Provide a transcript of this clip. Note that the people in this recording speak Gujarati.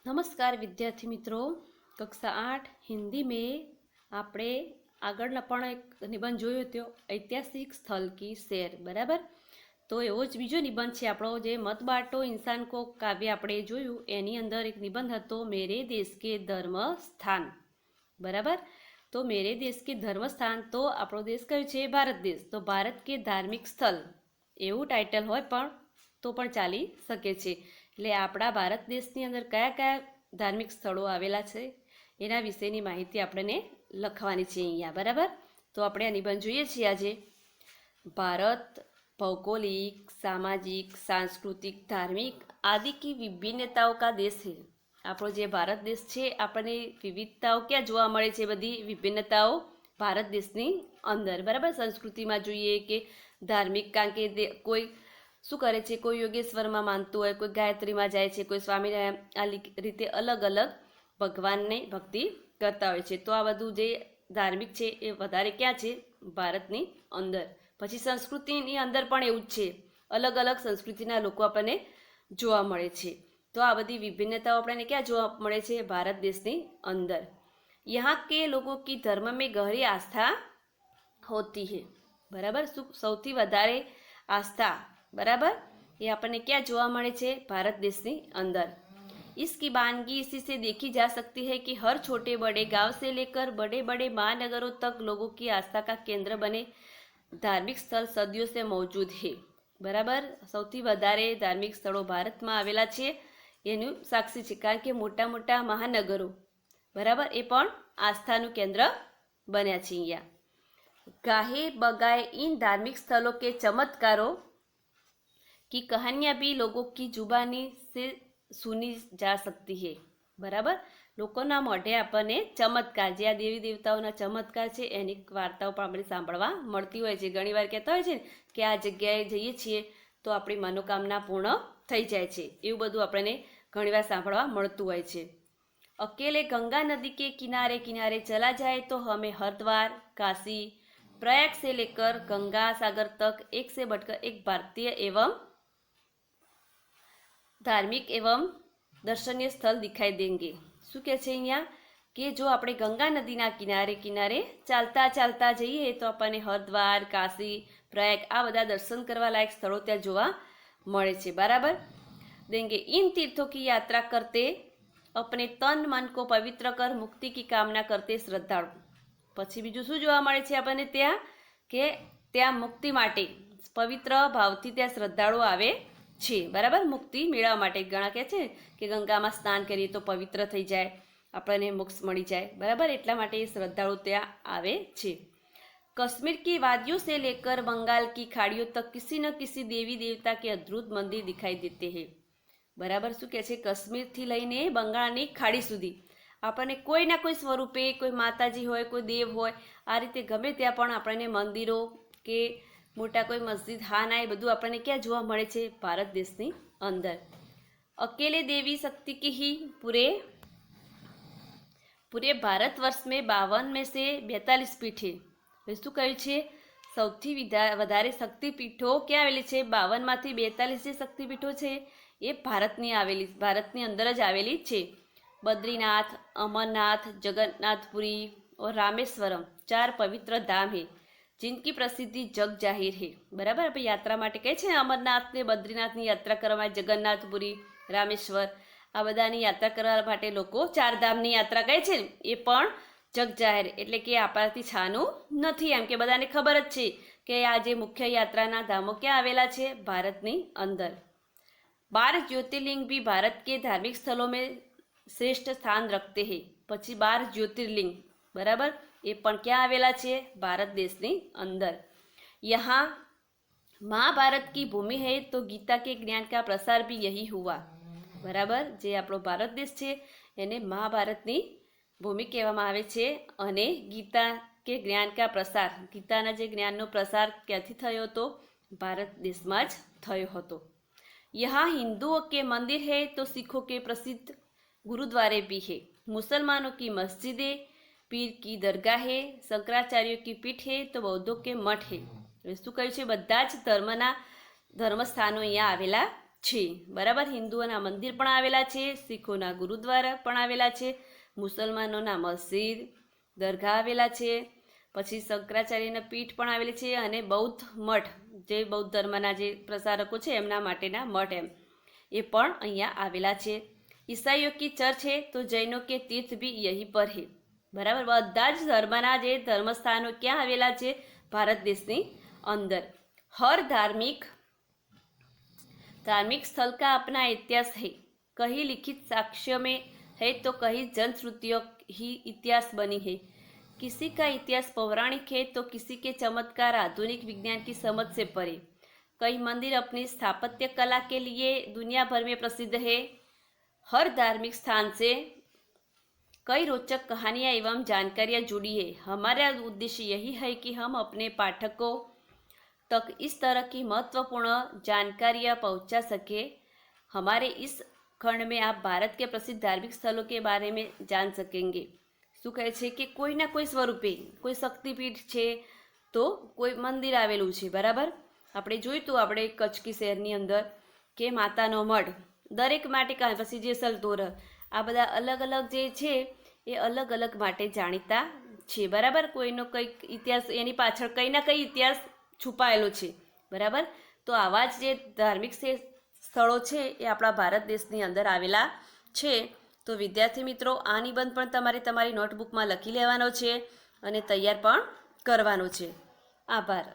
નમસ્કાર વિદ્યાર્થી મિત્રો, કક્ષા 8 હિન્દી में આપણે આગળના પણ એક નિબંધ જોયો હતો ઐતિહાસિક સ્થળ કી સૈર, બરાબર। તો એવો જ બીજો નિબંધ છે આપણો, જે મત બાંટો ઇન્સાન કો કાવ્ય આપણે જોયું, એની અંદર એક નિબંધ હતો મેરે દેશ કે ધર્મ સ્થાન, બરાબર। તો મેરે દેશ કે ધર્મ સ્થાન, તો આપણો દેશ કયો છે? ભારત દેશ। તો ભારત કે ધાર્મિક સ્થળ એવું ટાઇટલ હોય તો પણ ચાલી શકે છે। એટલે આપણા ભારત દેશની અંદર કયા કયા ધાર્મિક સ્થળો આવેલા છે એના વિશેની માહિતી આપણને લખવાની છે અહીંયા, બરાબર। તો આપણે આ નિબંધ જોઈએ છીએ આજે। भारत भौगोलिक, सामाजिक, सांस्कृतिक, धार्मिक आदि की विभिन्नताओं का देश है। આપણો જે ભારત દેશ છે, આપણને વિવિધતાઓ ક્યાં જોવા મળે છે? બધી વિભિન્નતાઓ ભારત દેશની અંદર, બરાબર। સંસ્કૃતિમાં જોઈએ કે ધાર્મિક, કારણ કે કોઈ શું કરે છે, કોઈ યોગેશ્વરમાં માનતું હોય, કોઈ ગાયત્રીમાં જાય છે, કોઈ સ્વામિનારાયણ, આ રીતે અલગ અલગ ભગવાનની ભક્તિ કરતા હોય છે। તો આ બધું જે ધાર્મિક છે એ વધારે ક્યાં છે? ભારતની અંદર। પછી સંસ્કૃતિની અંદર પણ એવું જ છે, અલગ અલગ સંસ્કૃતિના લોકો આપણને જોવા મળે છે। તો આ બધી વિભિન્નતાઓ આપણને ક્યાં જોવા મળે છે? ભારત દેશની અંદર। यहाँ के लोगों की धर्म में गहरी आस्था होती है, बराबर। સૌથી વધારે આસ્થા, बराबर, ये આપણને ક્યાં જોવા મળે છે? भारत દેશની અંદર। इसकी वानगी इसी से देखी जा सकती है कि हर छोटे बड़े गांव से लेकर बड़े बड़े महानगरों तक लोगों की आस्था का केंद्र बने धार्मिक स्थल सदियों से मौजूद है, बराबर। સૌથી વધારે ધાર્મિક સ્થળો ભારતમાં આવેલા છે એનું સાક્ષી છે, કારણ કે મોટા મોટા મહાનગરો, બરાબર, એ પણ આસ્થાનું કેન્દ્ર બન્યા છે અહીંયા। गाहे बगाए इन धार्मिक स्थलों के चमत्कारों की कहानियाँ भी लोगों की जुबानी से सुनी जा सकती है, बराबर। લોકોના મોઢે આપણને ચમત્કાર, જે આ દેવી દેવતાઓના ચમત્કાર છે એની વાર્તાઓ પણ આપણે સાંભળવા મળતી હોય છે। ઘણીવાર કહેતા હોય છે કે આ જગ્યાએ જઈએ છીએ તો આપણી મનોકામના પૂર્ણ થઈ જાય છે, એવું બધું આપણને ઘણીવાર સાંભળવા મળતું હોય છે। अकेले गंगा नदी के किनारे किनारे चला जाए तो हमें हरिद्वार, काशी, प्रयाग से लेकर गंगा सागर तक एक से बढ़कर एक भारतीय एवं धार्मिक एवं दर्शनीय स्थल दिखाई देंगे। શું કહે છે અહીંયા? કે જો આપણે ગંગા નદીના કિનારે કિનારે ચાલતા ચાલતા જઈએ તો આપણને હરિદ્વાર, કાશી, પ્રયાગ આ બધા દર્શન કરવા લાયક સ્થળો ત્યાં જોવા મળે છે, બરાબર। देंगे इन तीर्थों की यात्रा करते अपने तन मन को पवित्र कर मुक्ति की कामना करते श्रद्धाळु। પછી બીજું શું જોવા મળે છે આપણને ત્યાં? કે ત્યાં મુક્તિ માટે પવિત્ર ભાવથી ત્યાં શ્રદ્ધાળુ આવે છે, બરાબર, મુક્તિ મેળવવા માટે। ઘણા કહે છે કે ગંગામાં સ્નાન કરીએ તો પવિત્ર થઈ જાય, આપણને મોક્ષ મળી જાય, બરાબર, એટલા માટે એ શ્રદ્ધાળુ ત્યાં આવે છે। कश्मीर की वादियों से लेकर बंगाल की खाड़ियों तक किसी न किसी देवी देवता के अद्भुत मंदिर दिखाई देते हैं, बराबर। શું કહે છે? કાશ્મીરથી લઈને બંગાળની ખાડી સુધી આપણને કોઈના કોઈ સ્વરૂપે, કોઈ માતાજી હોય, કોઈ દેવ હોય, આ રીતે ગમે ત્યાં પણ આપણને મંદિરો કે મોટા કોઈ મસ્જિદ, હા ના, એ બધું આપણને ક્યાં જોવા મળે છે? ભારત દેશની અંદર। अकेले देवी शक्ति की ही पूरे भारतवर्ष में 52 में से 42 पीठ है। શું કહ્યું છે? સૌથી વધારે શક્તિપીઠો ક્યાં આવેલી છે? 52માંથી 42 જે શક્તિપીઠો છે એ ભારતની અંદર જ આવેલી છે। बद्रीनाथ, अमरनाथ, जगन्नाथपुरी और रामेश्वरम 4 पवित्र धाम है जिनकी प्रसिद्धि जग जाहिर है, बराबर। આપણે યાત્રા માટે કહે છે ને, અમરનાથ ને બદ્રીનાથની યાત્રા કરવા માટે જગન્નાથપુરી, રામેશ્વર આ બધાની યાત્રા કરવા માટે લોકો 4 ધામની યાત્રા કહે છે ને, એ પણ જગ જાહેર, એટલે કે આપણાથી છાનું નથી, એમ કે બધાને ખબર જ છે કે આ જે મુખ્ય યાત્રાના ધામો ક્યાં આવેલા છે? ભારતની અંદર। 12 જ્યોતિર્લિંગ भी भारत के धार्मिक स्थलों में શ્રેષ્ઠ સ્થાન રખતે હે। પછી 12 જ્યોતિર્લિંગ, બરાબર, એ પણ ક્યાં આવેલા છે? ભારત દેશની અંદર। यहाँ महाभारत की भूमि है तो गीता के ज्ञान का प्रसार भी यही हुआ, बराबर। જે આપણો ભારત દેશ છે એને મહાભારતની ભૂમિ કહેવામાં આવે છે, અને ગીતા કે જ્ઞાન કા પ્રસાર, ગીતાના જે જ્ઞાનનો પ્રસાર ક્યાંથી થયો હતો? ભારત દેશમાં જ થયો હતો। यहाँ हिंदुओं के मंदिर है तो सिखों के प्रसिद्ध गुरुद्वारे भी है, मुसलमानों की मस्जिदें, पीर की दरगाह है, शंकराचार्यों की पीठ है तो बौद्धों के मठ है। શું કહ્યું છે? બધા જ ધર્મસ્થાનો અહીંયા આવેલા છે, બરાબર. હિન્દુઓના મંદિર પણ આવેલા છે, શીખોના ગુરુદ્વારા પણ આવેલા છે, મુસલમાનોના મસ્જિદ, દરગાહ આવેલા છે, પછી શંકરાચાર્યના પીઠ પણ આવેલી છે, અને બૌદ્ધ મઠ, જે બૌદ્ધ ધર્મના જે પ્રસારકો છે એમના માટેના મઠ એમ એ પણ અહીંયા આવેલા છે. ઈસાઈઓ કી ચર્ચ है तो जैनों के तीर्थ भी यहीं पर है, બરાબર. બધા જ ધર્મના જે ધર્મસ્થાનો ક્યાં આવેલા છે? ભારત દેશની અંદર. હર धार्मिक स्थल का अपना इतिहास है, कहीं लिखित साक्ष्य में है तो कहीं जनश्रुतियों ही इतिहास बनी है. किसी का इतिहास पौराणिक है तो किसी के चमत्कार आधुनिक विज्ञान की समझ से परे. कई मंदिर अपनी स्थापत्य कला के लिए दुनिया भर में प्रसिद्ध है. हर धार्मिक स्थान से कई रोचक कहानियाँ एवं जानकारियाँ जुड़ी है. हमारा उद्देश्य यही है कि हम अपने पाठकों तक इस तरह की महत्वपूर्ण जानकारियाँ पहुँचा सके. हमारे इस खंड में आप भारत के प्रसिद्ध धार्मिक स्थलों के बारे में जान सकेंगे. શું કહે છે કે કોઈના કોઈ સ્વરૂપે કોઈ શક્તિપીઠ છે તો કોઈ મંદિર આવેલું છે, બરાબર. આપણે જોયું તું આપણે કચ્છકી શહેરની અંદર કે માતાનો મઢ દરેક માટે કાંઈ, પછી જેસલ તોરલ, આ બધા અલગ અલગ જે છે એ અલગ અલગ માટે જાણીતા છે, બરાબર. કોઈનો કંઈક ઇતિહાસ, એની પાછળ કંઈ ના કંઈ ઇતિહાસ છુપાયેલો છે, બરાબર. તો આવા જ જે ધાર્મિક સ્થળો છે એ આપણા ભારત દેશની અંદર આવેલા છે. તો વિદ્યાર્થી મિત્રો, આ નિબંધ પણ તમારે તમારી નોટબુકમાં લખી લેવાનો છે અને તૈયાર પણ કરવાનો છે. આભાર.